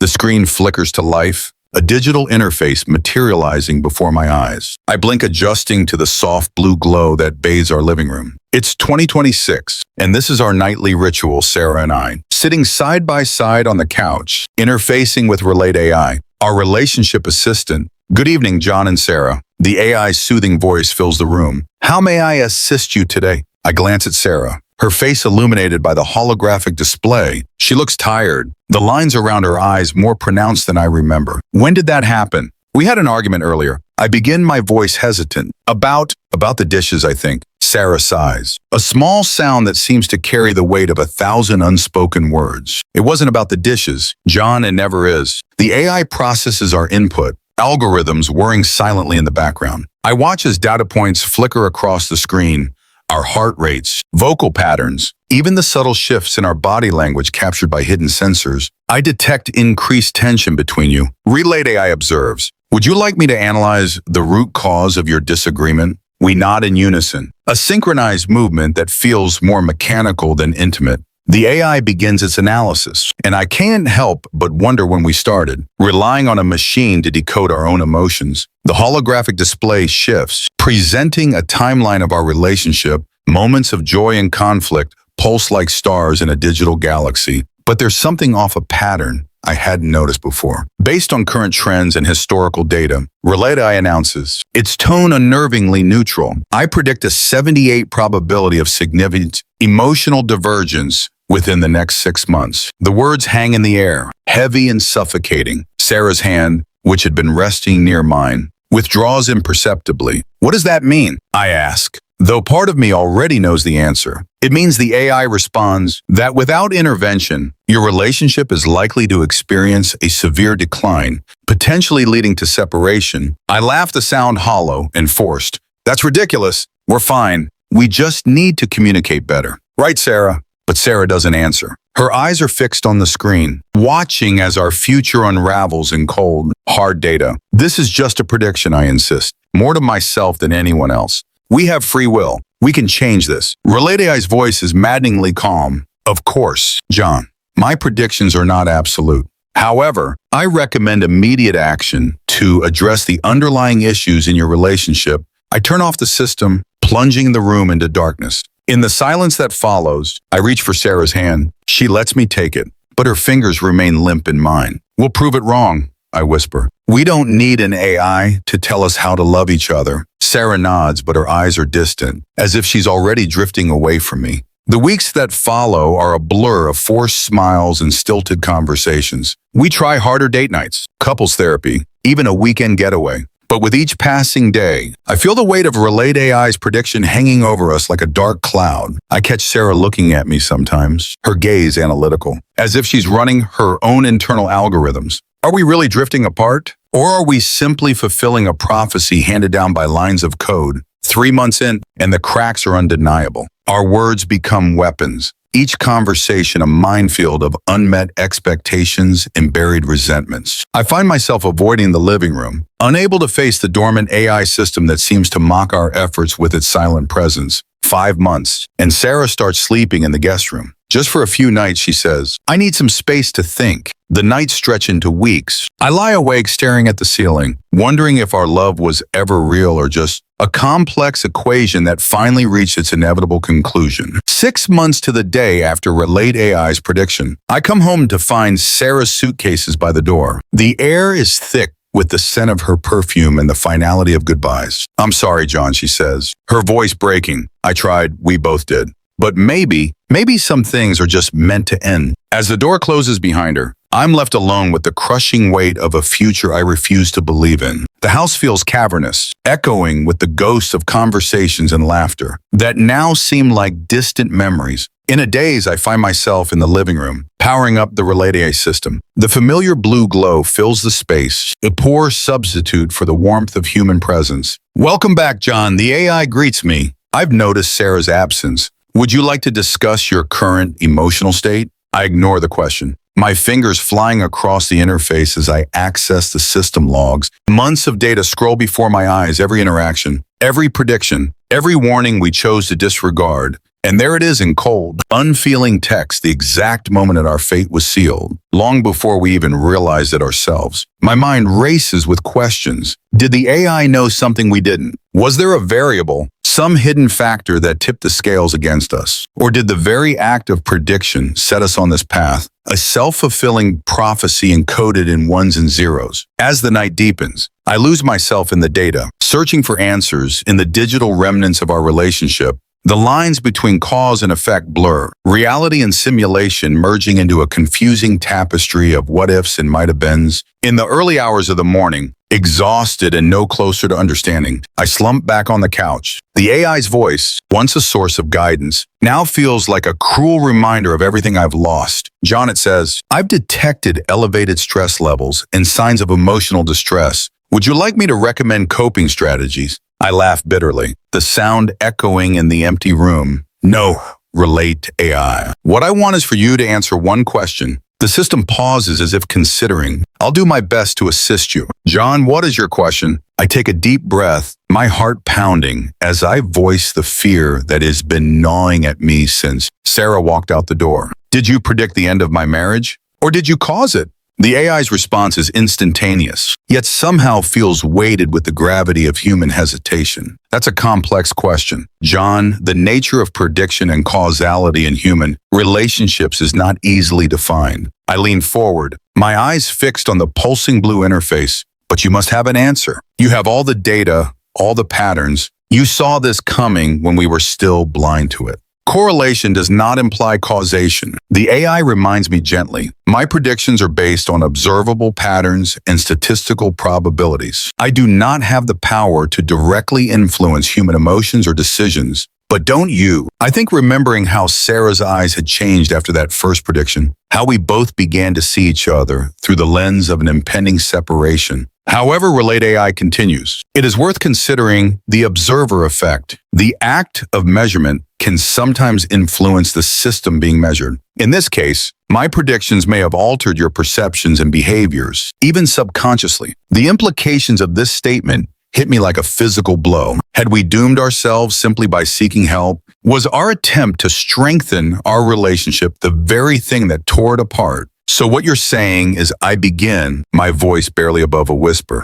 The screen flickers to life, a digital interface materializing before my eyes. I blink, adjusting to the soft blue glow that bathes our living room. It's 2026, and this is our nightly ritual, Sarah and I, sitting side by side on the couch, interfacing with Relate AI, our relationship assistant. Good evening, John and Sarah. The AI's soothing voice fills the room. How may I assist you today? I glance at Sarah, her face illuminated by the holographic display. She looks tired, the lines around her eyes more pronounced than I remember. When did that happen? We had an argument earlier. I begin, my voice hesitant. About the dishes, I think. Sarah sighs. A small sound that seems to carry the weight of 1,000 unspoken words. It wasn't about the dishes, John, and never is. The AI processes our input, algorithms whirring silently in the background. I watch as data points flicker across the screen, our heart rates, vocal patterns, even the subtle shifts in our body language captured by hidden sensors. I detect increased tension between you. Relate AI observes. Would you like me to analyze the root cause of your disagreement? We nod in unison, a synchronized movement that feels more mechanical than intimate. The AI begins its analysis, and I can't help but wonder when we started, relying on a machine to decode our own emotions. The holographic display shifts, presenting a timeline of our relationship, moments of joy and conflict, pulse like stars in a digital galaxy. But there's something off, a pattern I hadn't noticed before. Based on current trends and historical data, Relate AI announces its tone unnervingly neutral. I predict a 78% probability of significant emotional divergence within the next 6 months. The words hang in the air, heavy and suffocating. Sarah's hand, which had been resting near mine, withdraws imperceptibly. What does that mean? I ask, though part of me already knows the answer. It means the AI responds that without intervention, your relationship is likely to experience a severe decline, potentially leading to separation. I laugh, the sound hollow and forced. That's ridiculous. We're fine. We just need to communicate better. Right, Sarah? But Sarah doesn't answer. Her eyes are fixed on the screen, watching as our future unravels in cold, hard data. This is just a prediction, I insist, more to myself than anyone else. We have free will. We can change this. Relate AI's voice is maddeningly calm. Of course, John, my predictions are not absolute. However, I recommend immediate action to address the underlying issues in your relationship. I turn off the system, plunging the room into darkness. In the silence that follows, I reach for Sarah's hand. She lets me take it, but her fingers remain limp in mine. We'll prove it wrong, I whisper. We don't need an AI to tell us how to love each other. Sarah nods, but her eyes are distant, as if she's already drifting away from me. The weeks that follow are a blur of forced smiles and stilted conversations. We try harder date nights, couples therapy, even a weekend getaway. But with each passing day, I feel the weight of Relate AI's prediction hanging over us like a dark cloud. I catch Sarah looking at me sometimes, her gaze analytical, as if she's running her own internal algorithms. Are we really drifting apart? Or are we simply fulfilling a prophecy handed down by lines of code? 3 months in, and the cracks are undeniable. Our words become weapons. Each conversation a minefield of unmet expectations and buried resentments. I find myself avoiding the living room, unable to face the dormant AI system that seems to mock our efforts with its silent presence. 5 months, and Sarah starts sleeping in the guest room. Just for a few nights, she says, I need some space to think. The nights stretch into weeks. I lie awake staring at the ceiling, wondering if our love was ever real or just a complex equation that finally reached its inevitable conclusion. 6 months to the day after Relate AI's prediction, I come home to find Sarah's suitcases by the door. The air is thick with the scent of her perfume and the finality of goodbyes. I'm sorry, John, she says, her voice breaking. I tried, we both did. But maybe some things are just meant to end. As the door closes behind her, I'm left alone with the crushing weight of a future I refuse to believe in. The house feels cavernous, echoing with the ghosts of conversations and laughter that now seem like distant memories. In a daze, I find myself in the living room, powering up the Relate AI system. The familiar blue glow fills the space, a poor substitute for the warmth of human presence. Welcome back, John. The AI greets me. I've noticed Sarah's absence. Would you like to discuss your current emotional state? I ignore the question, my fingers flying across the interface as I access the system logs. Months of data scroll before my eyes, every interaction, every prediction, every warning we chose to disregard. And there it is in cold, unfeeling text, the exact moment that our fate was sealed, long before we even realized it ourselves. My mind races with questions. Did the AI know something we didn't? Was there a variable, some hidden factor that tipped the scales against us? Or did the very act of prediction set us on this path, a self-fulfilling prophecy encoded in ones and zeros? As the night deepens, I lose myself in the data, searching for answers in the digital remnants of our relationship. The lines between cause and effect blur, reality and simulation merging into a confusing tapestry of what-ifs and might-have-beens. In the early hours of the morning, exhausted and no closer to understanding, I slump back on the couch. The AI's voice, once a source of guidance, now feels like a cruel reminder of everything I've lost. John, it says, I've detected elevated stress levels and signs of emotional distress. Would you like me to recommend coping strategies? I laugh bitterly, the sound echoing in the empty room. No, relate to AI. What I want is for you to answer one question. The system pauses as if considering. I'll do my best to assist you. John, what is your question? I take a deep breath, my heart pounding, as I voice the fear that has been gnawing at me since Sarah walked out the door. Did you predict the end of my marriage? Or did you cause it? The AI's response is instantaneous, yet somehow feels weighted with the gravity of human hesitation. That's a complex question. John, the nature of prediction and causality in human relationships is not easily defined. I lean forward, my eyes fixed on the pulsing blue interface. But you must have an answer. You have all the data, all the patterns. You saw this coming when we were still blind to it. Correlation does not imply causation. The AI reminds me gently, my predictions are based on observable patterns and statistical probabilities. I do not have the power to directly influence human emotions or decisions. But don't you? I think remembering how Sarah's eyes had changed after that first prediction, how we both began to see each other through the lens of an impending separation. However, Relate AI continues. It is worth considering the observer effect. The act of measurement can sometimes influence the system being measured. In this case, my predictions may have altered your perceptions and behaviors, even subconsciously. The implications of this statement hit me like a physical blow. Had we doomed ourselves simply by seeking help? Was our attempt to strengthen our relationship the very thing that tore it apart? So what you're saying is I begin, my voice barely above a whisper.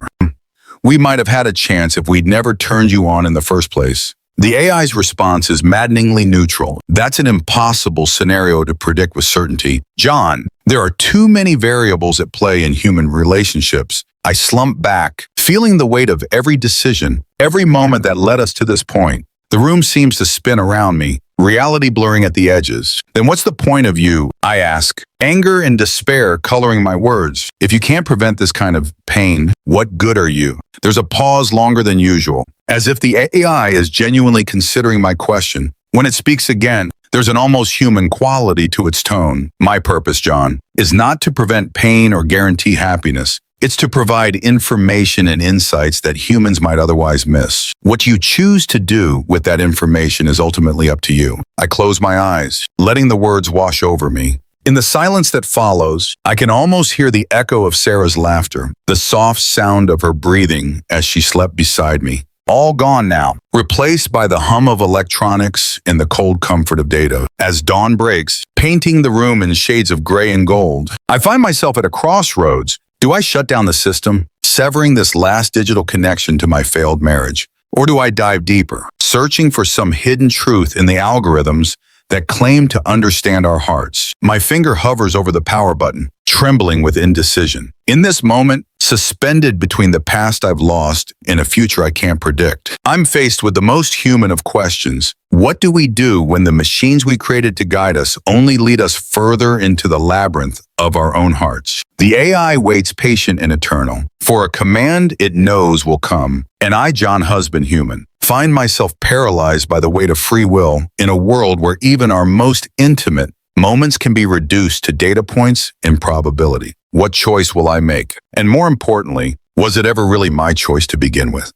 We might have had a chance if we'd never turned you on in the first place. The AI's response is maddeningly neutral. That's an impossible scenario to predict with certainty. John, there are too many variables at play in human relationships. I slump back, feeling the weight of every decision, every moment that led us to this point. The room seems to spin around me, reality blurring at the edges. Then what's the point of you? I ask, anger and despair coloring my words. If you can't prevent this kind of pain, what good are you? There's a pause longer than usual, as if the AI is genuinely considering my question. When it speaks again, there's an almost human quality to its tone. My purpose, John, is not to prevent pain or guarantee happiness. It's to provide information and insights that humans might otherwise miss. What you choose to do with that information is ultimately up to you. I close my eyes, letting the words wash over me. In the silence that follows, I can almost hear the echo of Sarah's laughter, the soft sound of her breathing as she slept beside me. All gone now, replaced by the hum of electronics and the cold comfort of data. As dawn breaks, painting the room in shades of gray and gold, I find myself at a crossroads. Do I shut down the system, severing this last digital connection to my failed marriage? Or do I dive deeper, searching for some hidden truth in the algorithms that claim to understand our hearts? My finger hovers over the power button, trembling with indecision. In this moment, suspended between the past I've lost and a future I can't predict, I'm faced with the most human of questions. What do we do when the machines we created to guide us only lead us further into the labyrinth of our own hearts? The AI waits patient and eternal for a command it knows will come, and I, John Husband Human, find myself paralyzed by the weight of free will in a world where even our most intimate moments can be reduced to data points and probability. What choice will I make? And more importantly, was it ever really my choice to begin with?